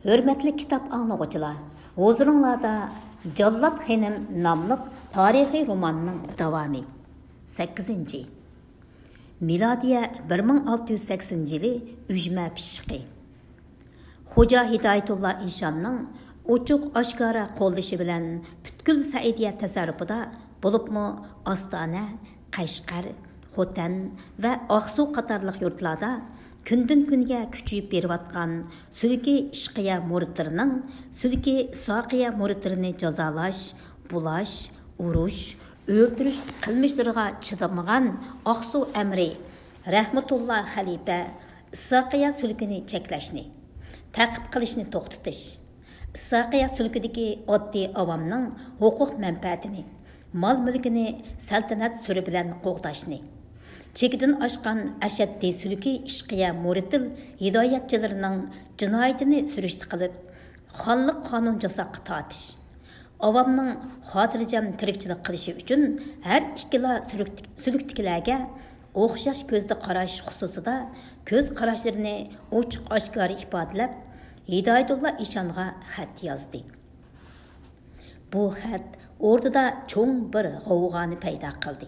Hürmetli kitap anlıqçılar, huzurunlarda Jallat Xenim namlıq tarihi romanının davamı. 8. Miladiya 1680 yılı Üjme Pişiqi. Xoja Hidayetullah İşanның oçuq aşkara qo'llashi bilan butkul Saidiyya tasarrufida bo'libmi Ostona, Qashqar, Xotan va Oqsuv qatorliq yurtlarda kundan kunga kuchayib berayotgan Sulki Ishqiya muridlarining Sulki Soqiya muridlarini jazolash, bulash, urush, o'ldirish qilmishlariga chidamagan Oqsuv amri Rahmatullah xalifa Soqiya sulkini cheklashni, taqib qilishni to'xtatish, Soqiya sulkidagi oddiy avomning huquq manfaatini, mol mulkini saltanat suri bilan qo'g'dashni, chekidan oshgan ashaddiy sulki ishqiya muridil hidoyatchilarining jinoyatini surishti qilib, xonlik qonun jasoqqa tortish, avomning xotirjam tirikchilik qilishi uchun har ikkala sulkdikilarga o'xshash ko'zda qarash xususida ko'z qarashlarini ochiq oshkora ifodalab, Hidayetullah İşanğa xat yazdı. Bu xat o'rtada cho'ng bir g'avg'oni paydo qildi.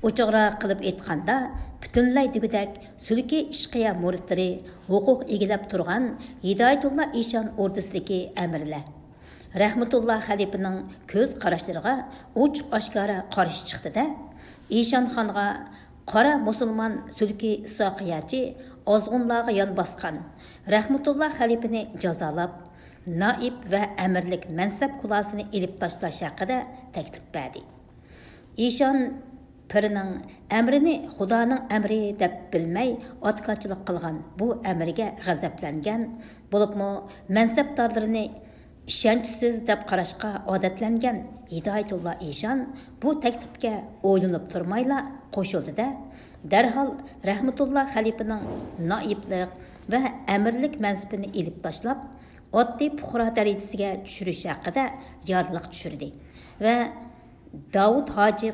O'choqroq qilib aytganda, butunlay degudak sulki ishqiya muridlari huquq egilab turgan Hidayetullah İşan ordusidagi amirlar Rahmatullah xalifaning ko'z qarashlariga ochiq oshkora qarshi chiqdi-da, İşan xonga qora musulmon sulki soqiyachi ozg'unlarga yon bosgan Rahmatullah xalifani jazolab, naib va amirlik mansab qulasini ilib tashlash haqida taklif berdi. İşan pirining amrini Xudoning amri deb bilmay otqochilik qilgan bu amriga g'azablangan, bo'libmi mansabdorlarini ishonchsiz deb qarashga odatlangan Hidayetullah İşan bu taklifga o'ylanib turmayla qo'shildi-da, darhol Rahmatullah xalifaning naiblik va amirlik mansabini ilib tashlab, oddiy fuqaro darajasiga tushirish haqida yorliq tushirdi va Davud Hoji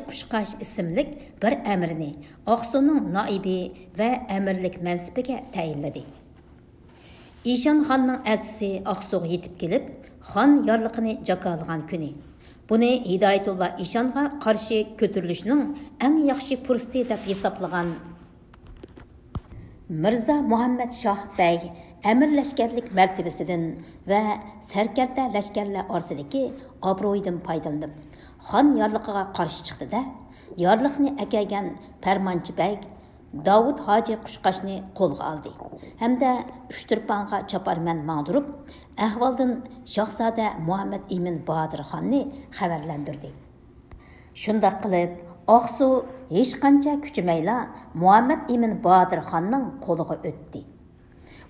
Qushqash ismlik bir amirni Oqsuning naibi va amirlik mansabiga tayinladi. İşan xonning elchisi Oqsuga yetib kelib, xon yorliqini jakolagan kuni buni Hidayetullah İşanğa qarshi ko'tarilishning eng yaxshi fursati deb hisoblagan Mirza Muhammad Shoh Bey amir lashkarlik martabasidan va sarkarda lashkarlar orasidagi obro'yidan foydalanib, xon yorliqiga qarshi chiqdi-da, yorliqni akagan Farmonchi Bey Davud Hoji Qushqashni qo'lga oldi hamda Uchturponga chaparman mangdirib, ahvoldan Shohzoda Muhammad Emin Bodir xonni xabarlantirdi. Shunday qilib, Oqsuv hech qancha kuchimayla Muhammad Emin Bodir xonning qo'liga o'tdi.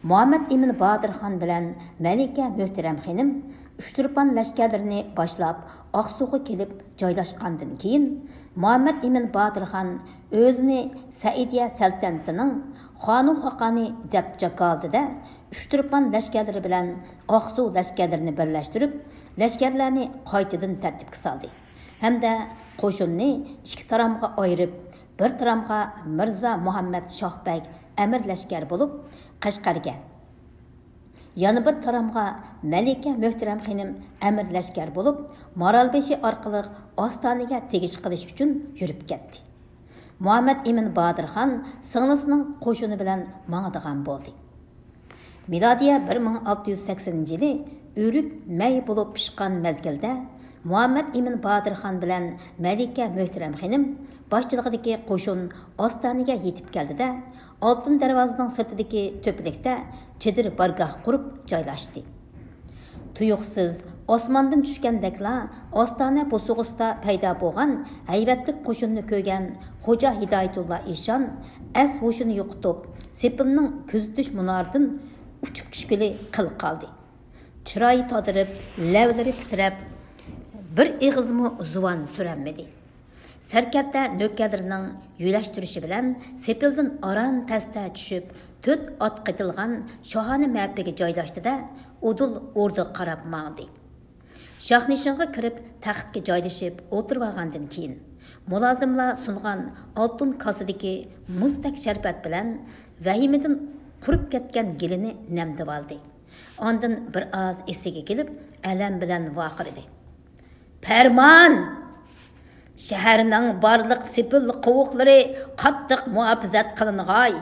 Muhammad Emin Bodir xon bilan Malika Muhtaram xonim Uchturpon lashkarlarini boshlab Oqsuvga kelib joylashgandan keyin Muhammad Emin Bodir xon o'zini Saidiyya saltanatining xonu xoqoni deb jakoldi-da, Uchturpon lashkarlari bilan Oqsuv lashkarlarini birlashtirib, lashkarlarni qaytadan tartibga soldi. Hamda qo'shinni ikki taramga ayirib, bir taramga Mirza Muhammad Shohbek amir lashkar bo'lib Qashqarga, yana bir taramga Malika Muhtaram xonim amir lashkar bo'lib Maralbeshi orqali Ostonaga tegish qilish uchun yurib ketdi. Muhammad Emin Bodir xon singlisining qo'shini bilan mangadigan bo'ldi. Miladiya 1680 yili Ürük may bo'lib pishgan mezgilda Muhammad Emin Bodir xon bilan Malika Muhtaram xonim boshchiligidagi qo'shin Ostonaga yetib keldi-da, Oltin darvozaning sirtidagi to'plikda chedir bargoh qurib joylashdi. Tuyuqsiz osmondan tushgandekla Ostona bo'sug'isida paydo bo'lgan hayvatlik qo'shinni ko'rgan Xoja Hidayetullah İşan as hushini yo'qotib, sepilning kuzatish munoridan uchib tushgili qil qoldi. Chiroyi todirib, lavlari titrab, bir ig'izmi zuvan suranmadi. Sarkarda nökkerlarining yo'lashtirishi bilan sepildan aran tasta tushib, 4 ot qitilgan shohona ma'piga joylashdi-da, udul o'rda qarab mangdi. Shohnishinga kirib, taxtga joylashib o'tirib olgandan keyin mulozimlar sungan oltin kosadagi muzdek sharbat bilan vahimidan qurib ketgan gilini namdib oldi. Ondan bir oz esiga kelib, alam bilan vaqirdi. Farmon! Shaharning barliq sepil qovuqlari qattiq muhofazat qilingan.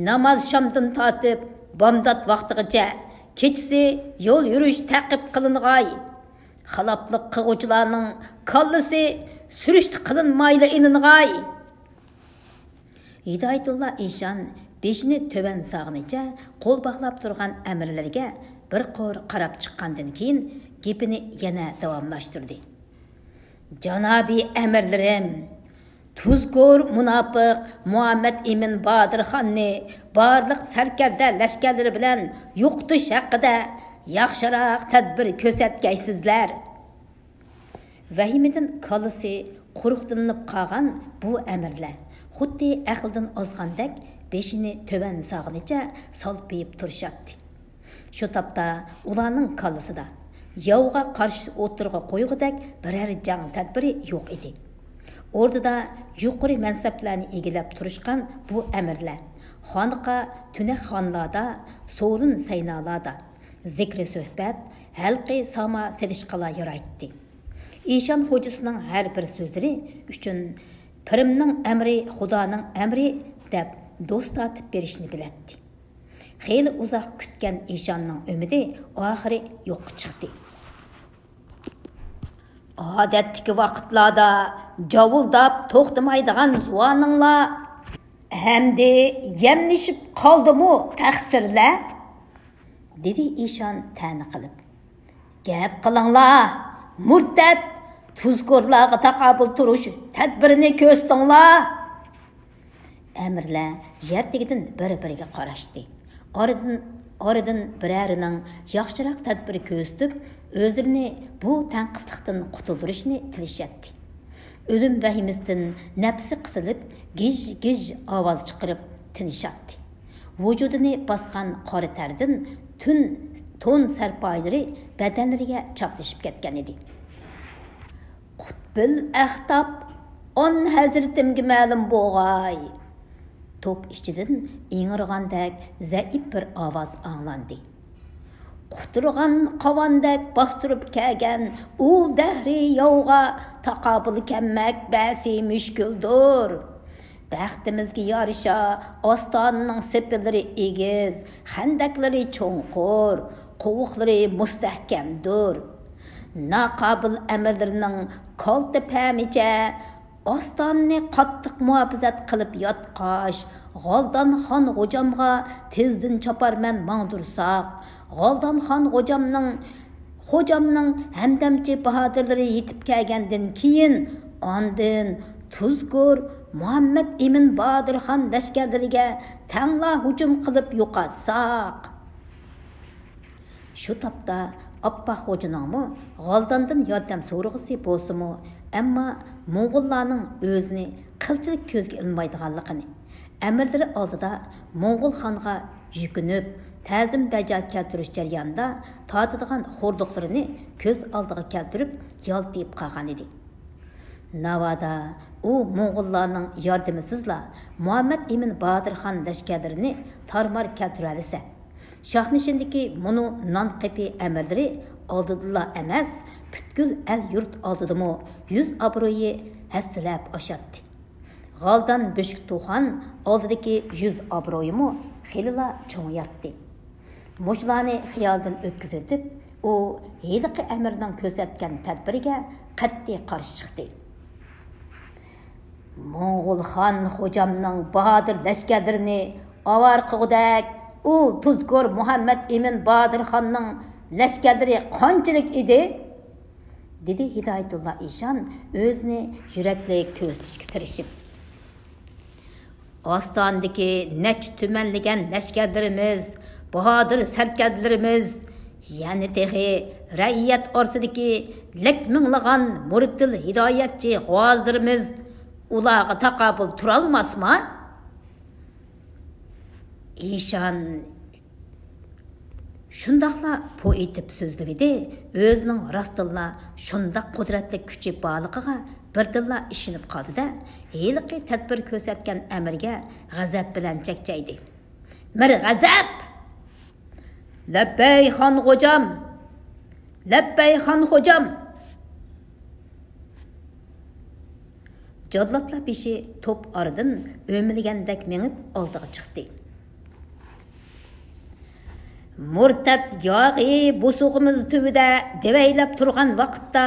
Namoz shamdan tortib, bomdod vaqtigacha kechasi yo'l yurish taqib qilingan. Xaloflik qiluvchilarning kallasi surishti qilinmayli ilingan. Hidoyatulloh Eshon beshini töven sağınıca qo'l baqlab turgan amirlarga bir qo'r qarab chiqqandan keyin gapini yana davomlashtirdi. Janobi amirlarim, tuzko'r munofiq Muhammad ibn Bodir xonni barliq sarkarda lashkarlari bilan yo'qotish haqida yaxshiroq tadbir ko'rsatgaysizlar. Vahimidan kallasi quruqlanib qolgan bu amirlar xuddi aqldan ozgandek beshini töven sağınıca salpayıp turşatdı. Şu tapda ularning kallasida yovga qarshi o'tirg'a qo'yg'idek biror jang tadbiri yo'q edi. O'rtada yuqori mansablarni egilab turishgan bu amirlar xonqa tunak xonlarda, so'rin saynalarda zikri suhbat, halqi sama selishqala yaraytdi. Eshon xo'jasining har bir so'zlari uchun pirimning amri Xudoning amri deb do'st tatib berishni biladi. Xeyli uzoq kutgan Eshonning umidi oxiri yo'q chiqdi. Odatdagi vaqtlarda javuldab to'xtamaydigan zuvaninglar hamdi yemlishib qoldimi taqsirlar? Dedi Eshon ta'na qilib. Gap qilinglar, murtad tuzkorlarga taqobil turish tadbirini ko'rstinglar. Amirlar yerdagidan bir-biriga qarashdi. Oradan birarining yaxshiroq tadbir ko'rsatib, o'zlarini bu tanqislikdan qutuldirishni tilashadi. O'lim vahimasidan nafsi qisilib, gij-gij ovoz chiqarib tinishadi. Vujudini bosgan qora tardan ton sarpoylari badanlariga chaplashib ketgan edi. Qutbil ahtab on hazratimga ma'lum bo'lg'ay. Top ichidan ingirgandek zaif bir ovoz anglandi. Quturgan qovandek bostirib kelgan u dahri yovga taqobil kelmak basi mushkuldir. Baxtimizga yarasha ostonning sepillari egiz, xandaklari cho'nqur, qovuqlari mustahkamdir. Naqobil amirlarning qalti pamicha ostonni qattiq muhofazat qilib yotqash, G'oldan xon xo'jamga tezdan choparman mangdursoq, G'oldan xon xo'jamning hamdamchi bahodirlari yetib kelgandan keyin ondan tuzkur Muhammad ibn Bodir xon lashkarlariga tangla hujum qilib yo'qotsak. Shu topda Appa xo'janingmi G'oldandan yordam so'rag'isi bo'lsa-mu, ammo Mo'g'ullarning o'zini qilchilik ko'zga ilmaydiganligini, amirlari oldida Mo'g'ul xonga yukinib, ta'zim bajo keltirish jarayonida tortadigan xo'rliqlarini ko'z oldiga keltirib, yoltib qolgan edi. Navoda u Mo'g'ullarning yordamasizla Muhammad ibn Bodir xon lashkarlarini tarmar keltira olsa, Shohnishindagi munu non qepi amirlari oldidilla emas, butkul el yurt oldidimi yüz obro'yi hassilab oshadi. G'oldan Büşk Tuxan oldidagi yüz obro'yimi xilila cho'ngayatdi. Mushlarni xiyoldan o'tkazib, u heliqi amirning ko'rsatgan tadbiriga qat'iy qarshi chiqdi. Mo'g'ul xon xo'jamning bahodir lashkarlarini avar qilgudak u tuzkur Muhammad ibn Bodir xonning lashkarlari qanchalik edi? Dedi Hidoyatulloh Eshon o'zini yurakli ko'rsatishga tirishib. Ostondagi nech tumanlagan lashkarlarimiz, bahodir sarkarlarimiz, ya'ni tehi raiyat orsidagi lakminglagan muridil hidoyatchi g'ozlarimiz ularga taqobil turolmasmi? Eshon shundaqla poetib so'zladi, o'zining rostilla shundaq qudratli kuchi borligiga birdilla ishinib qoldi-da, heliqi tadbir ko'rsatgan amirga g'azab bilan chekchaydi. Mir g'azab. Labbay xon xo'jam. Labbay xon xo'jam. Jollatlar beshi top aradan o'milgandek menib oldiga chiqdi. Murtad yog'i busug'imiz tubida devaylab turgan vaqtda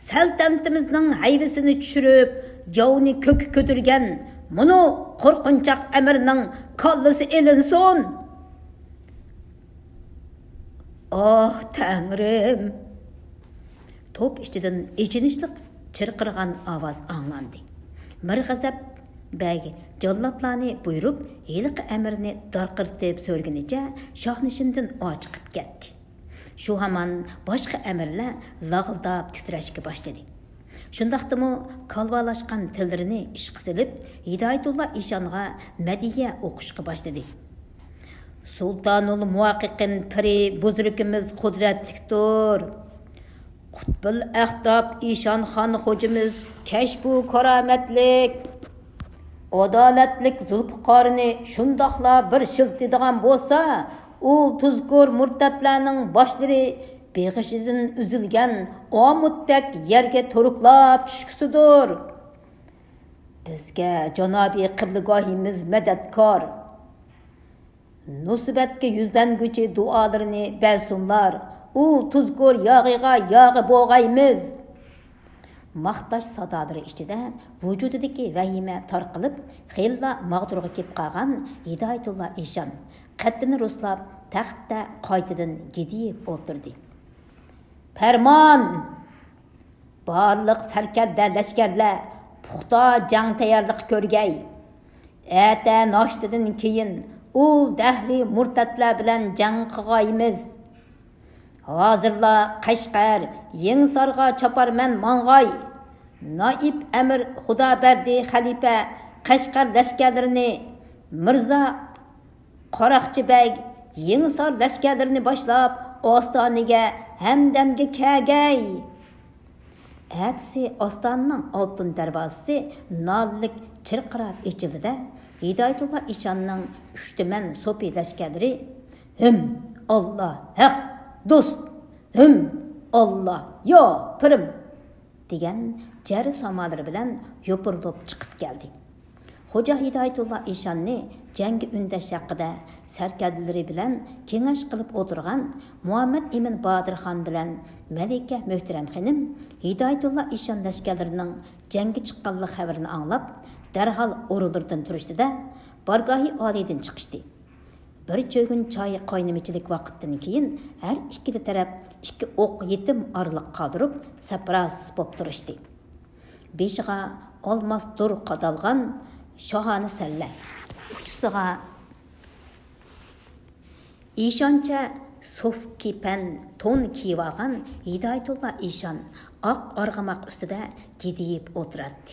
saltantimizning hayvisini tushirib, yovni ko'k ko'tirgan Мұны қорқынчақ әмірінің қаллысы елінсін. Ах, тәңірім! Топ ішчіден ечінішлік чырқырған аваз аңланды. Мірғазап бәгі жоллатланы бұйрып, елік әміріні дарқыртып сөргеніче шахнышындың açıqып кетті. Шу хаман башқы әмірлі лағылдап тітрәшкі баштады. Şundaqdımı kalvalaşqan tillerini işqi silip, Hidayetullah İşanğa мәдия оқышqı başladı. Sultanul Muhaqiqin piri buzrukimiz qudretlikdir. Qutbul Əxtab İşan xan hocimiz keşbu karametlik, adaletlik zulfiqarını şundaqla bir şiltidigan bolsa, ul tuzkur murtatlarning başları Beğişidin üzülgen omutdek yerge toruklap düşküsüdür. Bizge Canabi Qibligahimiz medetkar. Nusibetke yüzden güçü dualarını belsunlar. U tuzgur yağıga yağı boğayımız. Maqtaş sadaları içinde vücududaki vahime tarqılıp, xeyla mağdurga kep qalgan Hidayetullah İşan qaddini ruslab taxtda qaytadan gidiyip o'tirdi. Ferman! Barlıq sərkərdə ləşkərlə puxta jang tayarlıq körgəy. Ətə naştıdın keyin ul dəhri murtatlar bilən jang qıqayımız. Hazırla Qashqar, Yengsarğa çapar mən mangay. Naib əmir Xudaberdi xalifa Qashqar ləşkərlərini Mirza Qaraqçı bəy Yengsar ləşkərlərini başlap Ostaniga hamdamga kagay. Әтсі Останның алтын дәрвазысы наллық чырқырап ечілді. Hidayetullah İşanның үштімен сопи ләшкәдірі Hüm Allah haq dost, hüm Allah yo pırım деген jari samaları bilan yopurlup chiqib keldi. Hoca Hidayetullah İşanni jangi undash haqida sarkardilari bilan kengash qilib o'tirgan Muhammad Emin Bodirxon bilan Malika Muhtaram xonim Hidayetullah İşan lashkarlarining jangi chiqqanlik xabarini anglab, darhol o'rinlaridan turishdi-da, bargohi oliydan chiqishdi. Bir cho'gun choy qaynamichilik vaqtdan keyin har ikkili taraf ikki o'q yetim orliq qoldirib, sapras bo'lib turishdi. Beshiga olmos dur qadalgan shohona salla uchisiga İşancha sof kipen ton kiyvagan Hidayetullah İşan oq arg'amoq ustida gidiyib o'tiradi.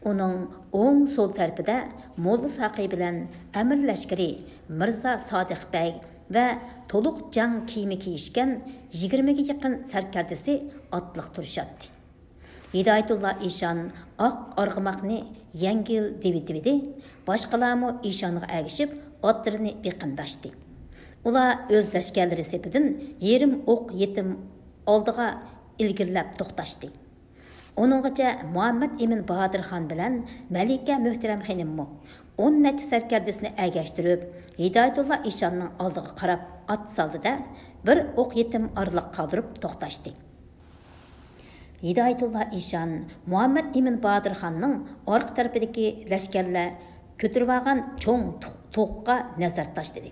Uning o'ng sol tarafida Molla Saqi bilan Amir lashkari Mirza Sodiq bey va to'liq jang kiyimi kiyishgan 20 ga yaqin sarkardasi otliq turishadi. Hidayetullah İşan oq arg'amoqni yengil devitibidi, boshqalarmi İşanға agishib otlarini beqindashdi. Ular o'z lashkarlari sepidan yerim o'q yetim oldiga ilgirlab to'xtashdi. Onungacha Muhammad Emin Bodirxon bilan Malika Muhtaram xonimmi 10 necha sarkardasini agashtirib, Hidayetullah İşanning oldiga qarab ot soldida bir o'q yetim orliq qoldirib to'xtashdi. Hidayetullah İşan Muhammad Emin Bodirxonning orqa tarafidagi lashkarlar ko'tirib olgan cho'ng to'qqa nazar tashladi.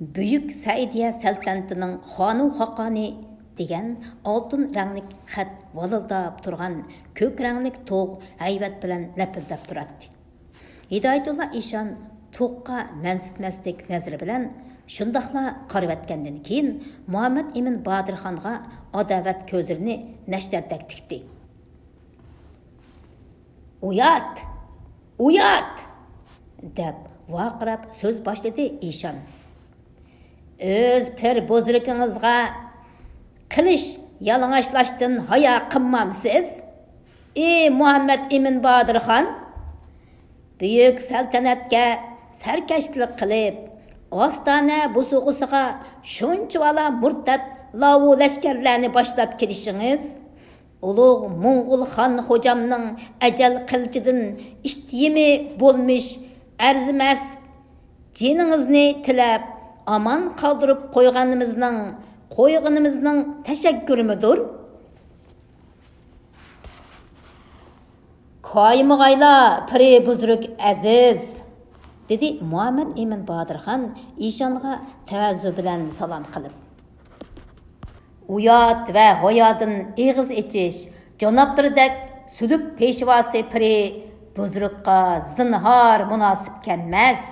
Büyük Saidiya saltanatining xonu Xaqani degan oltin ranglik xat valildab turgan ko'k ranglik to'q hayvat bilan lapildab turadi. Hidayetullah İşan to'qqa mansitmaslik nazari bilan shundoqla qarab atgandan keyin Muhammad Emin Bodirxonga adovat ko'zlarini nashtardek tikdi. Uyat! Uyat! deb vaqirab so'z boshladi İşan. Öz per bozrukingizga qilish yalang'ashlashdan haya qilmamsiz? Muhammad Emin Bodirxon, buyuk saltanatga sarkashlik qilib, ostona buzuğusiga shunchavala murtad lavu lashkarlarni boshlab kelishingiz, ulug' Mo'ng'ul xon xo'jamning ajal qilchidan ishtiyimi bo'lmish arzimas jiningizni tilab aman qoldirib qo'yganimizning tashakkuridir. Koymag'ayla piri buzruk aziz, dedi Muhammad Emin Badirxon ishonga tavazzu bilan salom qilib. Uyat va hoyodin eg'iz ichish janobdirdek suduk peshvosi piri buzrukqa zinhor munosib kelmas.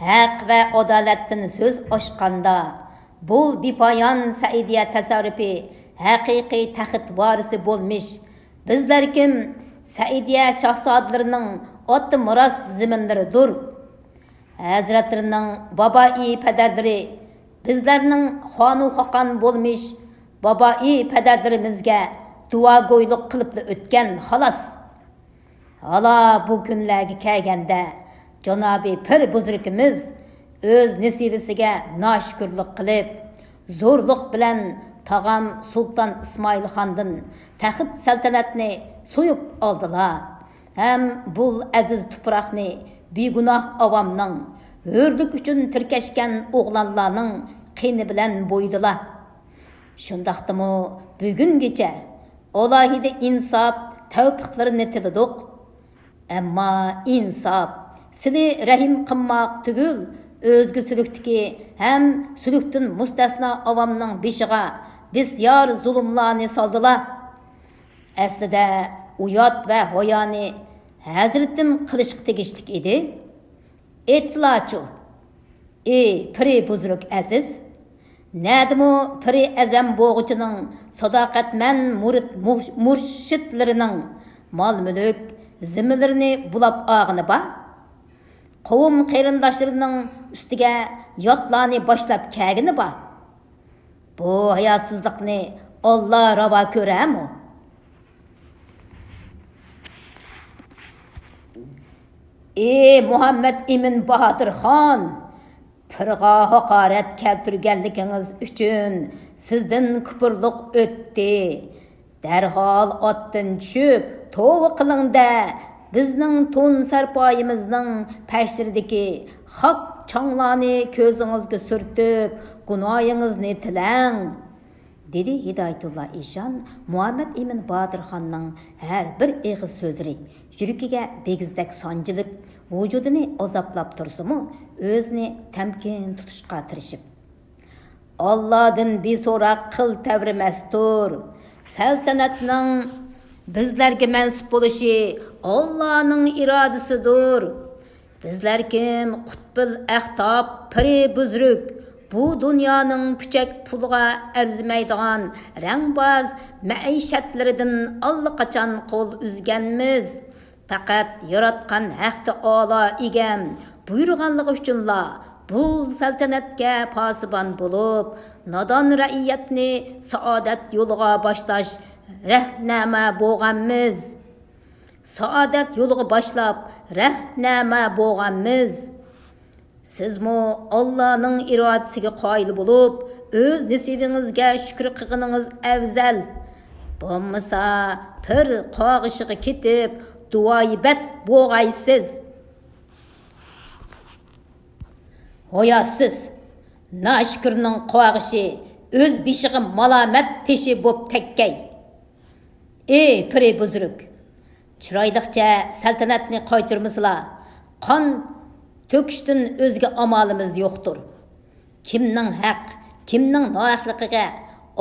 Haq va adolatdan so'z ochganda bu bipoyon Saidiya tasarrufi haqiqiy taxt varisi bo'lmish bizlar kim Saidiya şahzadlarının ot miras ziminleridir. Hazretlerining babai pederleri bizlerinin xonu xoqan bo'lmish babai pederlerimizga duo go'yliq qilib o'tgan xolos. Hala bu kunlarga kelganda Janobi Pir buzrukimiz o'z nasibasiga noshkurlik qilib, zo'rliq bilan tag'am Sultan Ismoil xondan taxt saltanatni so'yib oldilar. Ham bu aziz tuproqni begunoh avomning hurlik uchun tirkashgan o'g'lonlarning qini bilan bo'ydilar. Shundaqdimi bugungacha alohida insof tavfiqlarini tilidiq. Ammo insof sili rahim qilmoq tugul o'zga sulukdiki ham sulukdan mustasno avomning beshiga bisyor zulmlarni soldilar. Aslida uyat va hoyoni hazratim qilishga tegishlik edi. Etlachu piri buzruk aziz, nadimo piri azam bo'g'ichining sadoqatman murid murshidlarining mol mulk zimmilarini bulab og'ini ba, qavm qarindoshlarining ustiga yotlarni boshlab kagini ba. Bu hayosizlikni Alloh ravo ko'rami? Muhammad Emin Badirxon, pirga haqorat keltirganligingiz uchun sizdan kupurliq o'tdi. Darhol otdan tushib, tova qilingda bizning to'n sarpoyimizning pashridagi haq changlarni ko'zingizga surtib, gunoyingizni tilang, dedi Hidoyatulloh Eshon Muhammad Emin Badirxonning har bir eg'iz so'zlari yuragiga begizdak sanjilib, vujudini azoblab tursa-mu, o'zini tamkin tutishga tirishib, Allohdan beso'roq qil tavrimasdir. Saltanatning bizlarga mansub bo'lishi Allohning irodasidir. Bizlar kim qutbil ahtob piri buzruk bu dunyoning puchak pulga arzimaydigan rangboz maishatlaridan allaqachon qo'l uzganmiz. Faqat yaratgan haqda Allo egam buyurganligi uchunla bu saltanatga posibon bo'lib, nodon raiyatni saodat yo'liga boshlash rahnama bo'lganmiz. Saodat yo'liga boshlab rahnama bo'lganmiz. Sizmi Allohning irodasiga qoyil bo'lib, o'z nasibingizga shukr qilganingiz afzal. Bo'lmasa pir qog'ishiga ketib, duoibat bo'g'aysiz. Hoyasiz, nashkurning qog'ishi o'z beshiga malomat teshi bo'p takkay. Piri buzruk, chiroyliqcha saltanatni qaytirmisizlar. Qon to'kishdan o'zga amalimiz yo'qdir. Kimning haq, kimning nohaqligiga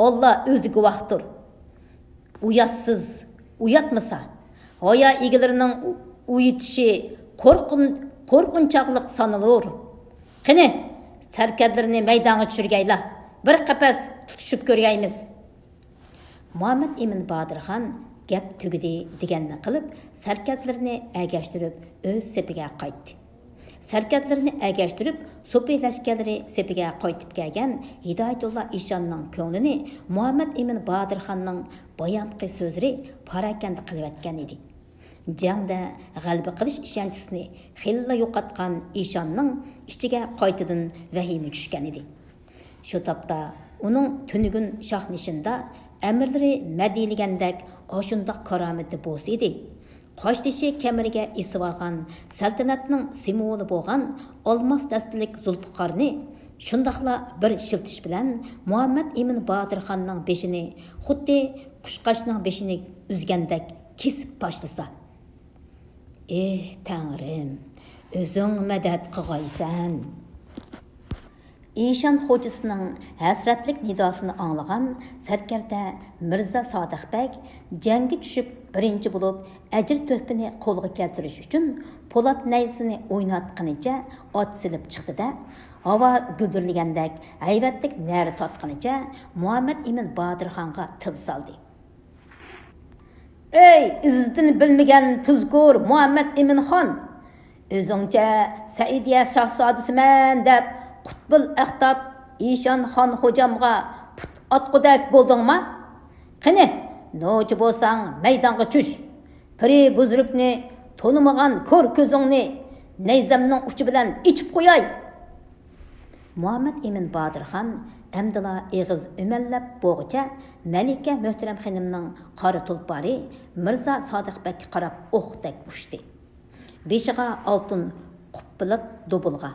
Alloh o'zi guvohdir. Uyatsiz, uyatmasa, hoya egalarining uyitishi qo'rqinchoqlik sanalur. Qani, sarkarlarni maydonga tushirgaylar. Bir qapas tutishib ko'rgaymiz. Muhammad Emin Badirxon gap tugidi deganni qilib, sarkarlarni agashtirib o'z sepiga qaytdi. Sarkarlarni agashtirib, so'pi lashkarlari sepiga qaytib kelgan Hidoyatulloh Eshonning ko'nglini Muhammad Emin Badirxonning bayonqi so'zlari parakanda qilayotgan edi. Jangda g'alaba qilish ishonchisini xilla yo'qotgan Ishonning ichiga qaytadan vahima tushgan edi. Shu topda uning tunugun shohnishinda amirlari madilagandek oshundoq karomati bo'lsa edi. Qoshtishi kamiriga esib olgan saltanatning simvoli bo'lgan olmos dastalik Zulfiqarni shundoqla bir shiltish bilan Muhammad ibn Bodirxonning beshini xuddi qushqashning beshini uzgandek kesib tashlasa. Tangrim, o'zing madad qilg'aysan. İşan xo'jasining hasratlik nidosini anglagan sarkarda Mirza Sodiqbek jangga tushib birinchi bo'lib ajr to'pini qo'lga keltirish uchun Po'lat naysini o'ynatganicha ot silib chiqdi-da, havo guldirligandek hayvatlik nari totganicha Muhammad ibn Bodirxonga til soldi. Ey izzatini bilmagan tuzkur Muhammad ibn Xon, o'zingcha Saidiya shahzodasiman deb Qutbul Aqtab İşan xon xo'jamga put otqudak bo'ldingmi? Qani, nochi bo'lsang maydonga tush. Piri buzrukni to'nimagan ko'r ko'zingni nayzamning uchi bilan ichib qo'yay. Muhammad ibn Bodirxon amdila eg'iz umallab bo'g'icha Malika Muhtaram xonimning qora tulpari Mirza Sodiqbekka qarab o'qdek ushdi. Beshiga oltin quppilik dobulga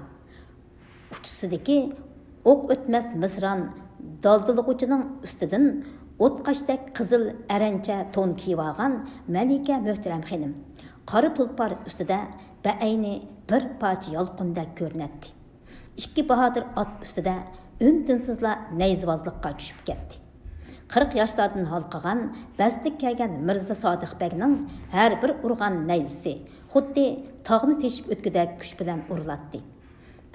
uchisidagi o'q o'tmas misron daldilg'uchining ustidan o'tqashdek qizil arancha to'n kiyib olgan Malika Muhtaram xonim qora tulpar ustida baayni bir parcha yolqinda ko'rinadi. Ikki bahodir ot ustida untinsizla nayzvozlikqa tushib ketdi. 40 yoshlardan halqagan bastik kelgan Mirza Sodiqbekning har bir urgan nayzisi xuddi tog'ni teshib o'tgudek kuch bilan urilatdi.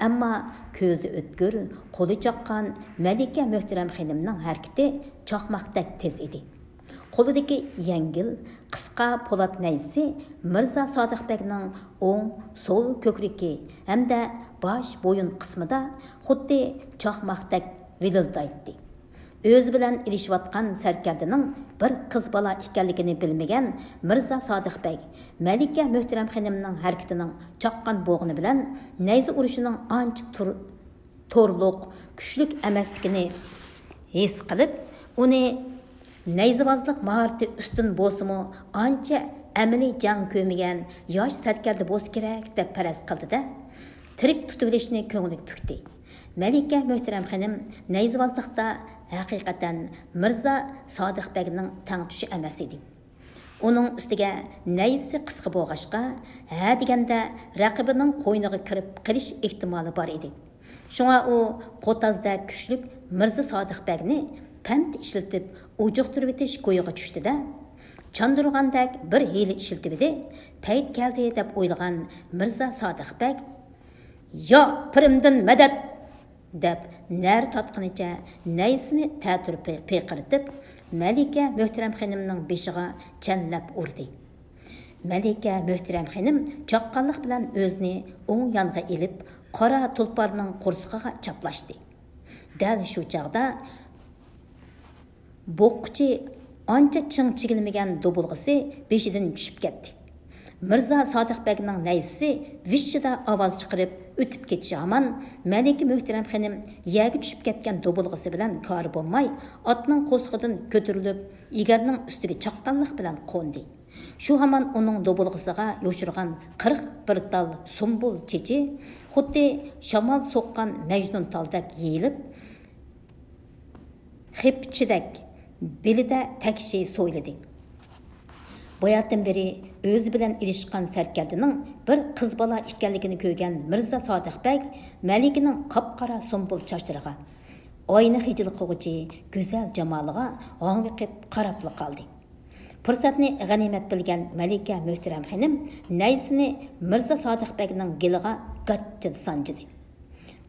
Ammo ko'zi o'tkir, qo'li chaqqan Malika Muhtaram xonimning harakati chaqmoqdek tez edi. Qo'lidagi yengil, qisqa po'lat naysi Mirza Sodiqbekning o'ng, so'l ko'kragi hamda bosh bo'yin qismida xuddi chaqmoqdek vilildaydi. O'zi bilan ilishayotgan sarkardining bir qiz bola ekanligini bilmagan Mirza Sodiqbek Malika Muhtaram xonimning harakatining chaqqan bo'g'ini bilan nayza urishining ancha to'rliq, kuchlik emasligini his qilib, uni nayzavozlik maharati ustun bo'lsa-mu ancha amaliy jang ko'rmagan yosh sarkarda bo'lsa kerak deb faraz qildi-da, tirik tutib olishni ko'ngli pukdi. Malika Muhtaram xonim nayzavozlikda haqiqatan Mirza Sodiqbekning tang tushi emas edi. Uning ustiga naysi qisqa bo'lg'ashqa, ha deganda raqibining qo'yniga kirib qilish ehtimoli bor edi. Shunga u qo'tazda kuchlik Mirza Sodiqbekni pand ishlatib ujuqtirib etish ko'yiga tushdi-da, chandurgandek bir hiyla ishlatib edi. Payt keldi deb o'ylagan Mirza Sodiqbek "Yo, pirimdan madad!" deb nar tatqinicha naysini ta'tirib peyqiritib Malika Muhtaram xonimning beshiga chanlab urdi. Malika Muhtaram xonim chaqqanlik bilan o'zini o'ng yonga elib, qora tulparning qursiqiga chaplashdi. Dal shu chaqda bo'qchi ancha ching chigilmagan dobulg'isi beshidan tushib ketdi. Mirza Sodiqbekning naysisi vishchida ovoz chiqarib o'tib ketishi hamon Malika Muhtaram xonim yerga tushib ketgan dobulg'isi bilan kori bo'lmay, otning qo'sqidan ko'tarilib, egarning ustiga chaqqanlik bilan qo'ndi. Shu hamon uning dobulg'isiga yo'shirgan 41 tal sumbul chechi xuddi shamol so'qqan majnun taldek yeyilib, xipchidak belida takshi so'yladi. Boyatdan beri o'zi bilan ilishgan sarkardining bir qiz bola ekanligini ko'rgan Mirza Sodiqbek Malikaning qop-qora sumbul chochlariga, oyni xijil qilg'uchi go'zal jamoliga g'ong'iqib qarabli qoldi. Fursatni g'animat bilgan Malika Muhtaram xonim naysini Mirza Sodiqbekning giliga gachchid sanjidi.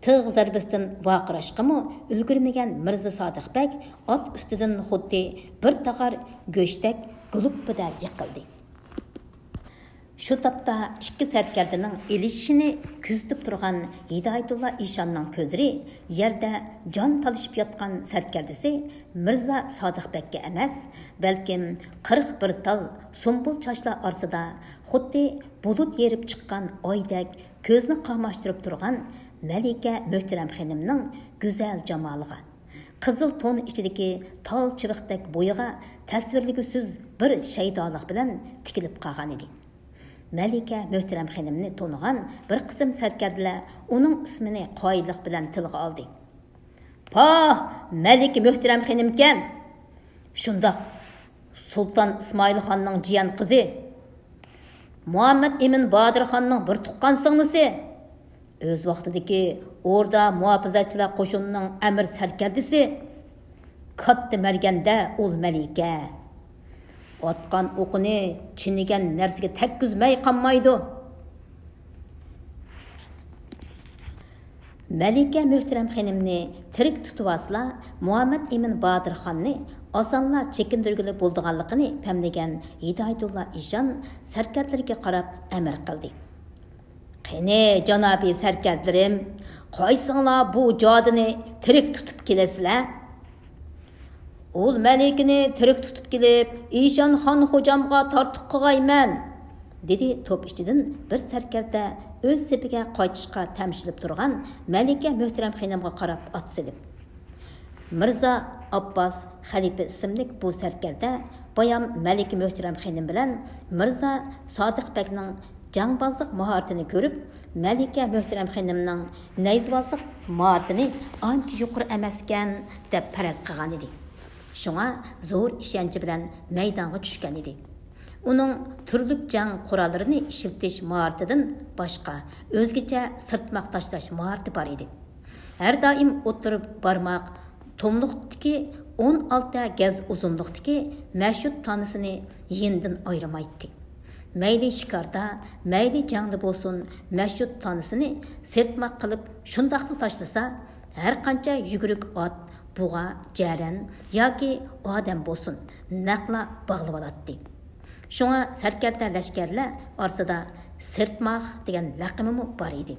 Tig' zarbisidan vaqirashqimi ulgurmagan Mirza Sodiqbek ot ustidan xuddi bir taqar go'shtak gulubbidak yiqildi. Şu tapda ikki sərkərdining elişini күзтіп тұрған Hidayatullah İşanның көзірі yerdə can talışıp yatқан sərkərdisi Mirza Sadiqbekке əməs, bəlkim 41 tal sumbul çaşlar arsıda xuddi bulut yerib çıqqan oydək көзні qamaştırıp тұрған Мәлике Möhtərəm xanımның güzel camalığa, qızıl ton içideki tal çıvıqdək boyuğa təsvirligisiz bir şeydalıq bilan tikilib qalğan idi. Мәлике Möhtərəm xanımni to'nigan bir qism sərkərdilar uning ismini qoyillik bilan tilga oldi. "Pah, Мәлике Möhtərəm xanımkan. Shundaq Sultan İsmail xonning jiyan qizi. Muhammad Emin Badir xonning bir tuqqan singlisi. O'z vaqtidagi orda muhofazachilar qo'shinining amir sərkərdisi. Katta mərgəndə ol Мәлике. Atqan o'qini chinigan narsaga tekkizmay qolmaydi." Мәлике Möhtərəm xanımni tirik tutuvasla Muhammad Emin Badir xonni osonla chekindirgili bo'ldiganligini pamlagan Hidayatullah İşan sarkarlarga qarab amr qildi. "Qani janobi sarkarlarim, qo'ysinglar bu jodini tirik tutib kelasizlar. Ol Мәликені tirik tutib kelib, İşan xon xo'jamga tortiq qilg'ayman," dedi top ichidan bir sarkarda o'z sepiga qaytishga tamshilib turgan Мәлике Möhtərəm xanımga qarab ot silib. Mirza Abbas Xalifa ismli bu sarkarda bayam Мәлике Möhtərəm xanım bilan Mirza Sodiqbekning jangbozlik mahoratini ko'rib, Мәлике Möhtərəm xanımning nayzbozlik mahoratini ancha yuqori emaskan deb faraz qilgan edi. Şuna zo'r ishonchi bilan maydonga tushgan edi. Uning turlik jang qurollarini ishiltish mahoratidan boshqa o'zgacha sirtmoq tashlash mahorati bor edi. Har doim o'tirib barmoq tomliqdagi 16 gaz uzunliqdagi mashhur tanisini yindan ayirmaydi. Mayli shikarda, mayli jangda bo'lsin, mashhur tanisini sirtmoq qilib shundaqli tashlasa, har qancha yuguruk ot, buğa, cəran yoki odam bo'lsin, naqla bağlab oladi. Şuna sərkərdə ləşkərlər arsada sirtmaq degan laqımı bor edi.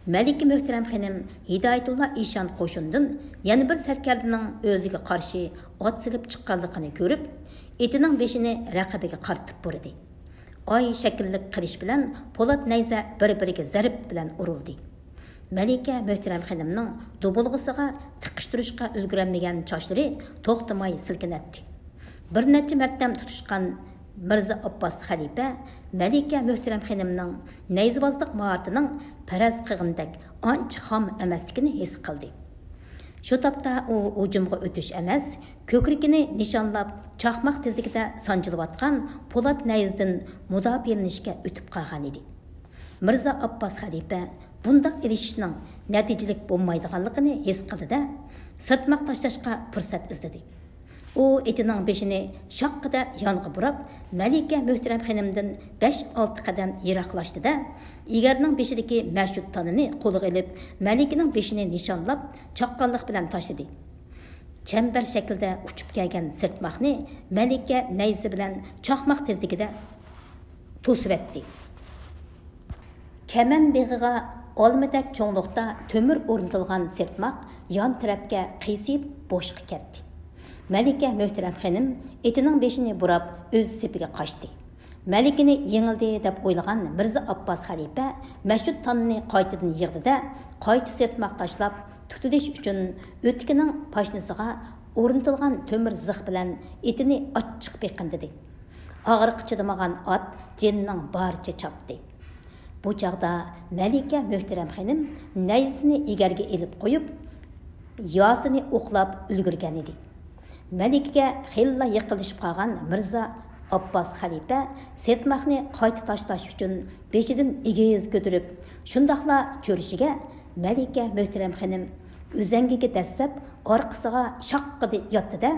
Мәлике Möhtərəm xanım Hidayatullah İşan qo'shindan yana bir sərkərdining o'ziga qarshi ot silib chiqqanligini ko'rib, etining beshini raqibiga qartib burdi. Oy shakllik qilish bilan po'lat nayza bir-biriga zarb bilan urildi. Мәлике Möhtərəm xanımның dobulğısıga tiqishtirishga ulgurmagan chochlari to'xtamay silkinatdi. Bir necha martam tutishgan Mirza Abbas Xalifa Мәлике Möhtərəm xanımның nayzbozlik mahoratining faraz qilg'indak ancha xom emasligini his qildi. Shu topda u hujumga o'tish emas, ko'krigini nishonlab chaqmoq tezligida sanjilayotgan po'lat nayzdan mudofialanishga o'tib qolgan edi. Mirza Abbas Xalifa bundaq erishishning natijalik bo'lmaydiganligini his qildi-da, sirtmoq tashlashga fursat izladi. U etining beshini shoqqida yonga burab, Мәлике Möhtərəm xanımdan 5-6 qadam yiroqlashdi-da, egarning beshidagi mashhur tanini qo'liga olib, Мәликенең beshini nishonlab, chaqqonlik bilan tashladi. Chambar shaklda uchib kelgan sirtmoqni Мәлике nayzi bilan chaqmoq tezligida to'sib etdi. Kaman beg'iga olmadak cho'ngliqda to'mir o'rnatilgan sirtmoq yon tarafga qiysib bo'shqa ketdi. Мәлике Möhtərəm xanım etining beshini burab o'z sepiga qochdi. Мәликені yengildi deb o'ylagan Mirza Abbas Xalifa mashhur tonni qaytadan yig'di-da, qayta sirtmoq tashlab tutilish uchun o'tkining pashnisiga o'rnatilgan to'mir zig' bilan etini ochiq beqindidi. Og'riq chidamagan ot jinning barcha chopdi. Bu chaqda Мәлике Möhtərəm xanım nayzini egarga elib qo'yib, yosini o'qlab ulgurgan edi. Мәликеге xilla yiqilishib qolgan Mirza Abbas Xalifa sirtmoqni qayta tashlash uchun beshidan egiz ko'tarib, shundaqla cho'rishiga Мәлике Möhtərəm xanım o'zangiga dassab orqasiga shaqqidi yotdi-da,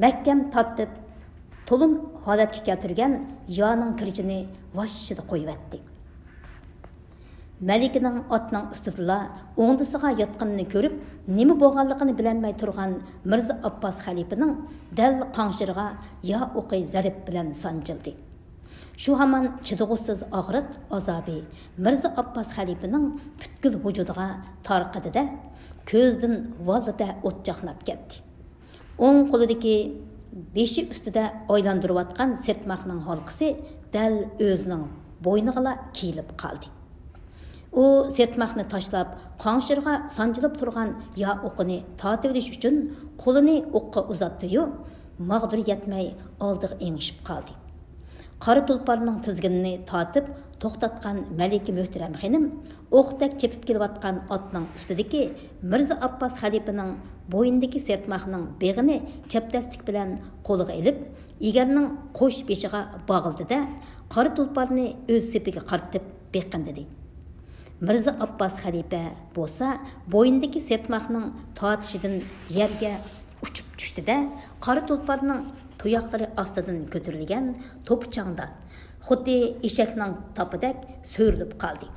mahkam tortib, to'lin holatga keltirgan yoning kirchini vashshida qo'yibdi. Мәликенең atning ustida o'ngdisiga yotganini ko'rib, nima bo'lganligini bilmay turgan Mirza Abbas Xalifaning dal qanshirga yo o'qi zarb bilan sanjildi. Şu hamon chidag'usiz og'riq azobi Mirza Abbos xalifaning butkul vujudiga tarqadida, ko'zdan vallida o't chaqnab ketdi. O'ng qo'lidagi beshi ustida oylantirayotgan sertmoqning halqasi dal o'zining bo'yniga kiyilib qoldi. U sertmoqni tashlab, qonshirga sanjilib turgan ya o'qini tatib olish uchun qo'lini o'qqa uzatdi-yu, mag'dur yetmay oldiga engishib qoldi. Qara tulparning tizginini tatib to'xtatgan Malika Muhtaram xonim o'qdak chepib kelayotgan otning ustidagi Mirza Abbos xalifaning bo'yindagi sertmoqning beg'ini chapdastlik bilan qo'liga ilib, egarning qo'sh beshiga bog'ildi-da, qara tulparni o'z sepiga qartib beqqan dedi. Mirza Abbos xalifa bo'lsa, bo'yindagi sertmoqning tortishidan yerga uchib tushdi-da, qara tulparning tuyoqlari ostidan ko'tarilgan to'pichangda xuddi eshakning topidak so'rilib qoldi.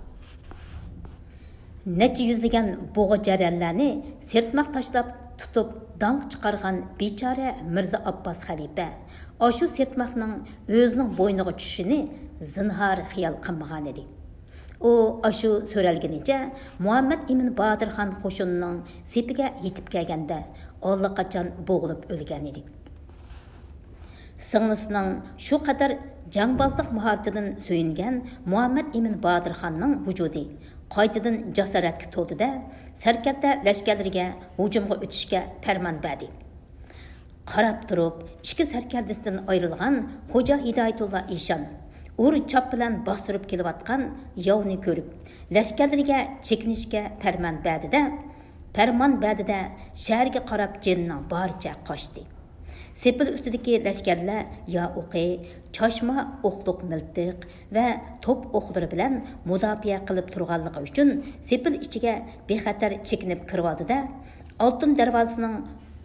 Necha yuzlagan bo'g'a jarayonlarni sertmoq tashlab tutib danq chiqargan bechora Mirza Abbos xalifa shu sertmoqning o'zining bo'yniga tushishini zinhor xiyol qilmagan edi. U shu so'ralganicha Muhammad ibn Bodirxon qo'shinining sepiga yetib kelganda allaqachon bo'g'ilib o'lgan edi. Singlisining shu qadar jangbozlik mahoratidan so'yingan Muhammad ibn Bodirxonning vujudi qaytadan jasoratga to'ldi-da, sarkarda lashkarlariga hujumga o'tishga farmon berdi. Qarab turib, ikki sarkardasidan ayrilgan Xo'ja Hidoyatulloh Eshon ur-chop bilan bostirib kelayotgan yovni ko'rib, lashkarlariga chekinishga farmon berdi-da, shaharga qarab jinning boricha qochdi. Sepil ustidagi lashkarlar ya o'qi, chashma o'qliq miltiq va top o'qlari bilan mudofaa qilib turganligi uchun sepil ichiga bexatar chekinib kirdi-da, oltin darvozasining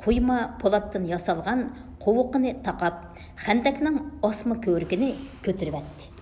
quyma po'latdan yasalgan qovuqini taqab, xandakning osma ko'rigini ko'tarib etdi.